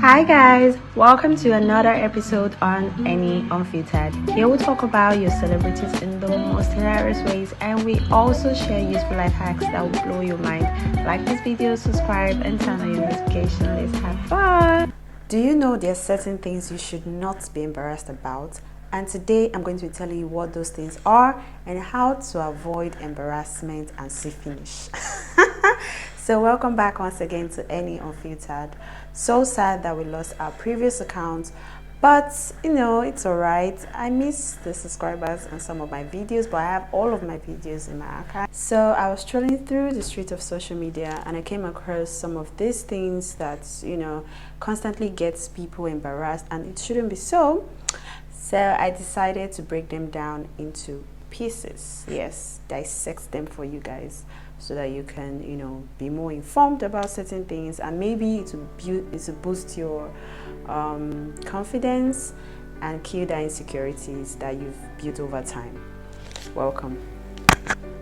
Hi guys, welcome to another episode on Any Unfiltered. Here we talk about your celebrities in the most hilarious ways, and we also share useful life hacks that will blow your mind. Like this video, subscribe, and turn on your notification. Let's have fun. Do you know there are certain things you should not be embarrassed about? And today I'm going to be telling you what those things are and how to avoid embarrassment and see finish. So welcome back once again to Any Unfiltered. So sad that we lost our previous account, but you know, it's alright. I miss the subscribers on some of my videos, but I have all of my videos in my archive. So I was strolling through the street of social media and I came across some of these things that, you know, constantly gets people embarrassed, and it shouldn't be so. So I decided to break them down into pieces. Yes, dissect them for you guys so that you can, you know, be more informed about certain things, and maybe to boost your confidence and kill the insecurities that you've built over time. Welcome.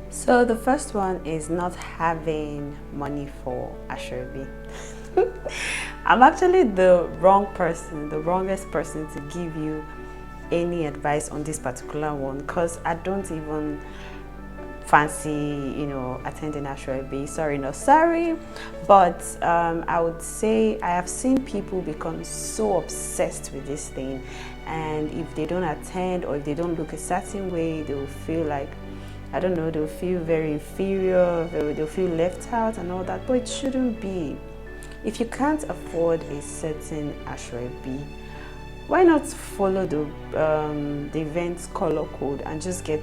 So the first one is not having money for Ashrabi. I'm actually the wrongest person to give you any advice on this particular one, because I don't even fancy, you know, attending Ashrabi. Sorry, no sorry. But I would say I have seen people become so obsessed with this thing, and if they don't attend or if they don't look a certain way, they will feel like, I don't know, they'll feel very inferior, they'll feel left out and all that. But it shouldn't be. If you can't afford a certain Ashrabi, why not follow the event's color code and just get,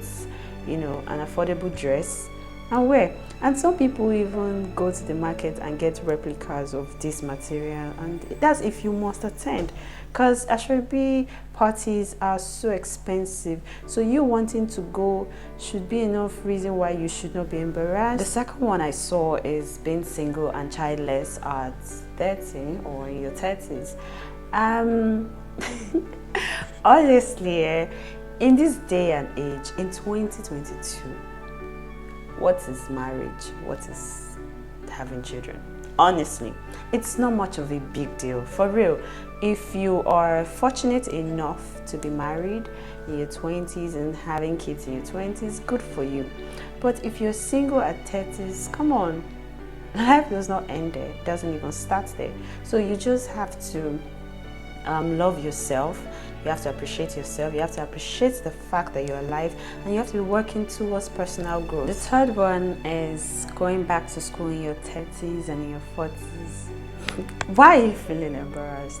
you know, an affordable dress and wear? And some people even go to the market and get replicas of this material, and that's if you must attend, because Ashrabi parties are so expensive. So you wanting to go should be enough reason why you should not be embarrassed. The second one I saw is being single and childless at 30 or in your 30s. Honestly, in this day and age, in 2022, what is marriage? What is having children? Honestly, it's not much of a big deal, for real. If you are fortunate enough to be married in your 20s and having kids in your 20s, good for you. But if you're single at 30s, come on, life does not end there. It doesn't even start there. So you just have to love yourself. You have to appreciate yourself. You have to appreciate the fact that you're alive, and you have to be working towards personal growth. The third one is going back to school in your 30s and in your 40s. Why are you feeling embarrassed?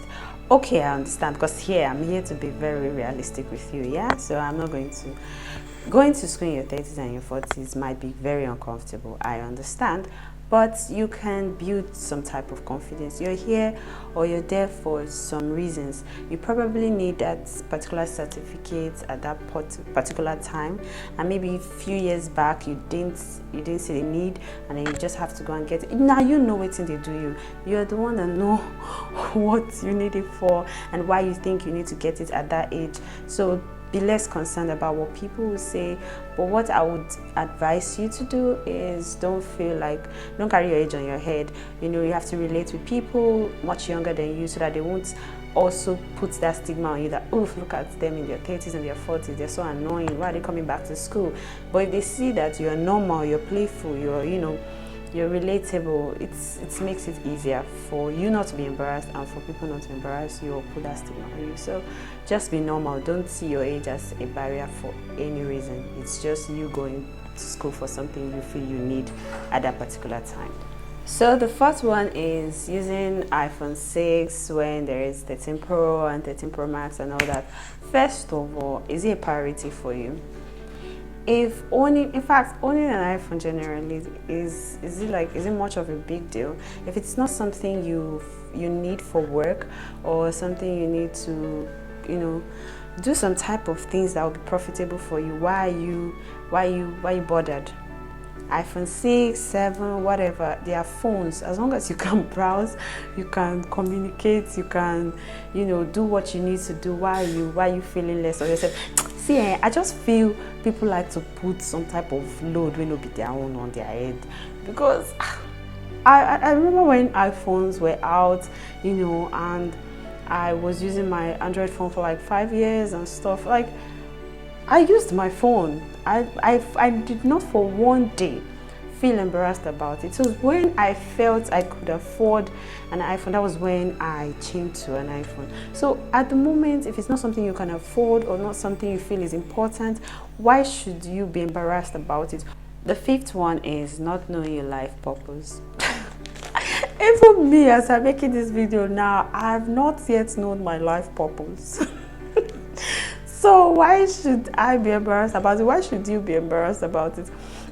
Okay, I understand, because here I'm here to be very realistic with you. Yeah, so I'm not going to school in your 30s and your 40s might be very uncomfortable. I understand. But you can build some type of confidence. You're here or you're there for some reasons. You probably need that particular certificate at that particular time, and maybe a few years back you didn't see the need, and then you just have to go and get it. Now you know what they do you. You're the one that know what you need it for and why you think you need to get it at that age. So be less concerned about what people will say. But what I would advise you to do is don't carry your age on your head. You know, you have to relate with people much younger than you so that they won't also put that stigma on you that, oh, look at them in their 30s and their 40s, they're so annoying, why are they coming back to school? But if they see that you're normal, you're playful, you're relatable, it makes it easier for you not to be embarrassed and for people not to embarrass you or put that stigma on you. So just be normal. Don't see your age as a barrier for any reason. It's just you going to school for something you feel you need at that particular time. So the first one is using iPhone 6 when there is 13 Pro and 13 Pro Max and all that. First of all, is it a priority for you? If owning an iPhone generally is it much of a big deal? If it's not something you need for work or something you need to, you know, do some type of things that will be profitable for you, why you bothered? iPhone 6, 7, whatever, they are phones. As long as you can browse, you can communicate, you can, you know, do what you need to do. Why are you feeling less of yourself? See, I just feel people like to put some type of load when it be their own on their head, because I remember when iPhones were out, you know, and I was using my Android phone for like 5 years and stuff. Like, I used my phone. I did not for one day feel embarrassed about it. So when I felt I could afford an iPhone, that was when I changed to an iPhone. So at the moment, if it's not something you can afford or not something you feel is important, why should you be embarrassed about it? The fifth one is not knowing your life purpose. Even me, as I'm making this video now, I have not yet known my life purpose. So why should I be embarrassed about it? Why should you be embarrassed about it?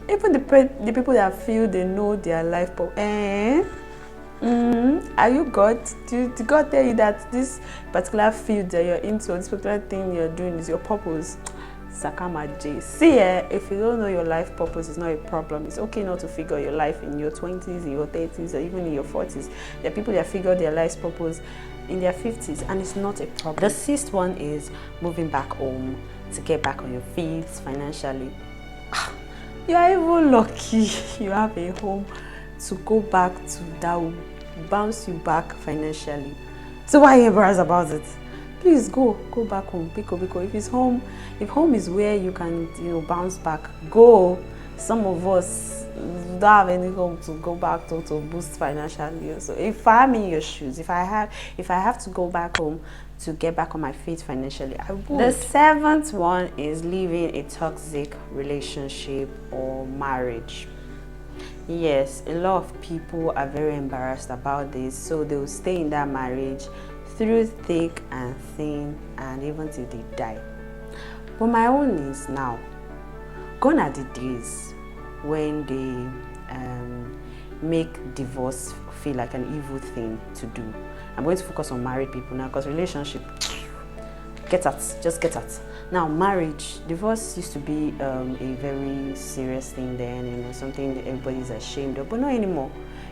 Even the people that feel they know their life purpose. Are you God? Did God tell you that this particular field that you're into, or this particular thing you're doing is your purpose? Sakama J. See, if you don't know your life purpose, it's not a problem. It's okay not to figure your life in your 20s, in your 30s, or even in your 40s. There are people that figure their life's purpose in their 50s, and it's not a problem. The sixth one is moving back home to get back on your feet financially. You are even lucky you have a home to go back to that will bounce you back financially. So why are you embarrassed about it? Please go back home. Because if home is where you can bounce back, go. Some of us don't have any home to go back to boost financially. So if I'm in your shoes, if I have to go back home to get back on my feet financially, I would. The seventh one is leaving a toxic relationship or marriage. Yes, a lot of people are very embarrassed about this, so they'll stay in that marriage through thick and thin, and even till they die. But my own is now, gone are the days when they make divorce feel like an evil thing to do. I'm going to focus on married people now, because relationship, just get out. Now, marriage, divorce used to be a very serious thing then, something that everybody's ashamed of, but not anymore.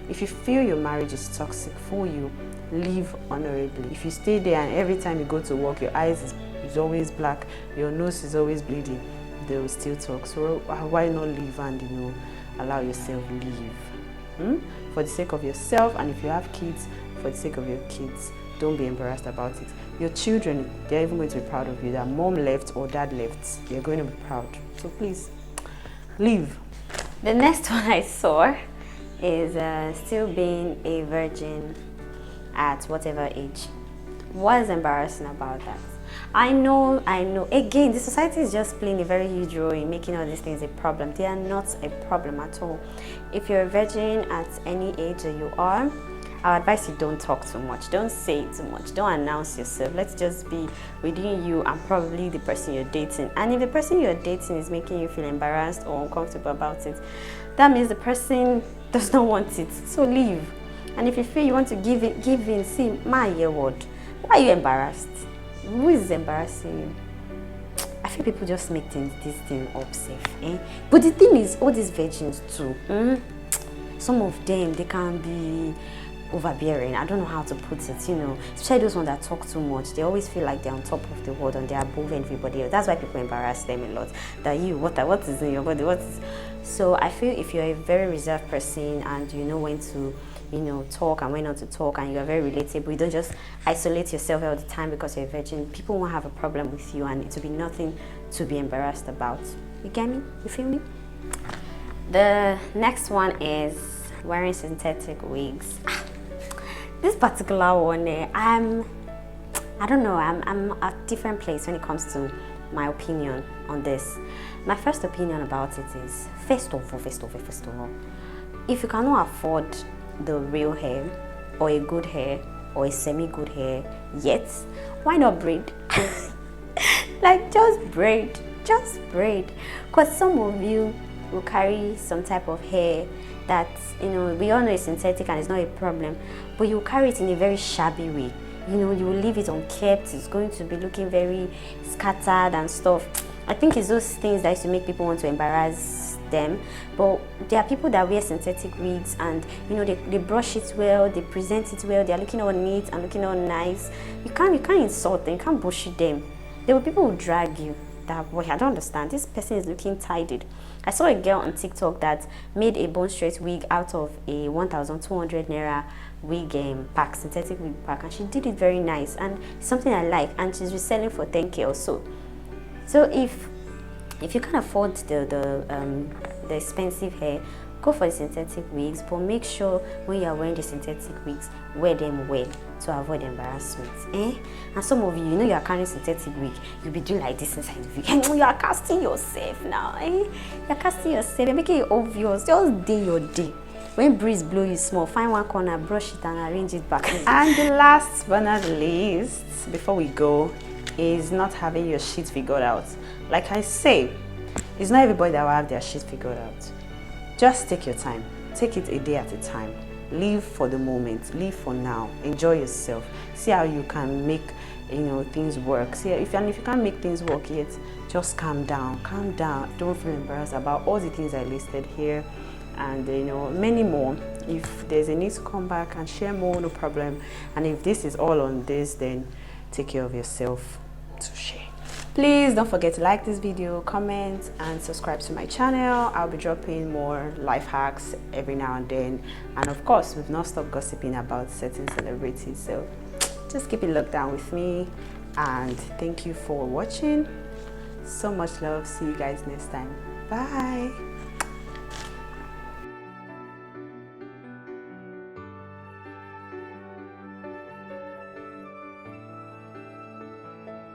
If you feel your marriage is toxic for you, live honorably. If you stay there and every time you go to work, your eyes is always black, your nose is always bleeding, they will still talk. So why not live and allow yourself live? For the sake of yourself, and if you have kids, for the sake of your kids, don't be embarrassed about it. Your children, they're even going to be proud of you. That mom left or dad left, you're going to be proud. So please, live. The next one I saw is still being a virgin at whatever age. What is embarrassing about that? I know. Again, the society is just playing a very huge role in making all these things a problem. They are not a problem at all. If you're a virgin at any age that you are, I advise you don't talk too much. Don't say too much. Don't announce yourself. Let's just be within you and probably the person you're dating. And if the person you're dating is making you feel embarrassed or uncomfortable about it, that means the person does not want it. So leave. And if you feel you want to give in, see, my year word. Why are you embarrassed? Who is embarrassing you? I feel people just make this thing up safe. But the thing is, all these virgins too, some of them, they can be overbearing. I don't know how to put it, especially those ones that talk too much. They always feel like they're on top of the world and they're above everybody else. That's why people embarrass them a lot. That what is in your body? So I feel if you're a very reserved person and you know when to talk and when not to talk, and you're very relatable, you don't just isolate yourself all the time because you're a virgin, people won't have a problem with you and it will be nothing to be embarrassed about. You get me? You feel me? The next one is wearing synthetic wigs. This particular one, I don't know, I'm at a different place when it comes to my opinion on this. My first opinion about it is, first of all, if you cannot afford the real hair or a good hair or a semi-good hair yet, why not braid? Like, just braid. Because some of you will carry some type of hair that, we all know is synthetic and it's not a problem, but you carry it in a very shabby way. You will leave it unkept, it's going to be looking very scattered and stuff. I think it's those things that used to make people want to embarrass them. But there are people that wear synthetic wigs and they brush it well, they present it well, they're looking all neat and looking all nice. You can't insult them, you can't bullshit them. There were people who drag you that, boy, I don't understand, this person is looking tidied. I saw a girl on TikTok that made a bone straight wig out of a 1,200 naira wig pack, synthetic wig pack, and she did it very nice, and it's something I like, and she's reselling for 10k or so. So if you can afford the expensive hair, go for the synthetic wigs, but make sure when you are wearing the synthetic wigs, wear them well to avoid embarrassment. And some of you, you know, you are carrying synthetic wig, you'll be doing like this inside the wig, and you are casting yourself now. You're casting yourself, you're making it obvious. Just day your day. When breeze blow you small, find one corner, brush it and arrange it back. And the last but not least, before we go, is not having your shit figured out. Like I say, it's not everybody that will have their shit figured out. Just take your time. Take it a day at a time. Live for the moment. Live for now. Enjoy yourself. See how you can make, things work. See if you can't make things work yet, just calm down. Calm down. Don't feel embarrassed about all the things I listed here, and many more. If there's a need to come back and share more, no problem. And if this is all on this, then take care of yourself to share. Please don't forget to like this video, comment, and subscribe to my channel. I'll be dropping more life hacks every now and then, and of course we've not stopped gossiping about certain celebrities, so just keep it locked down with me. And thank you for watching. So much love. See you guys next time. Bye.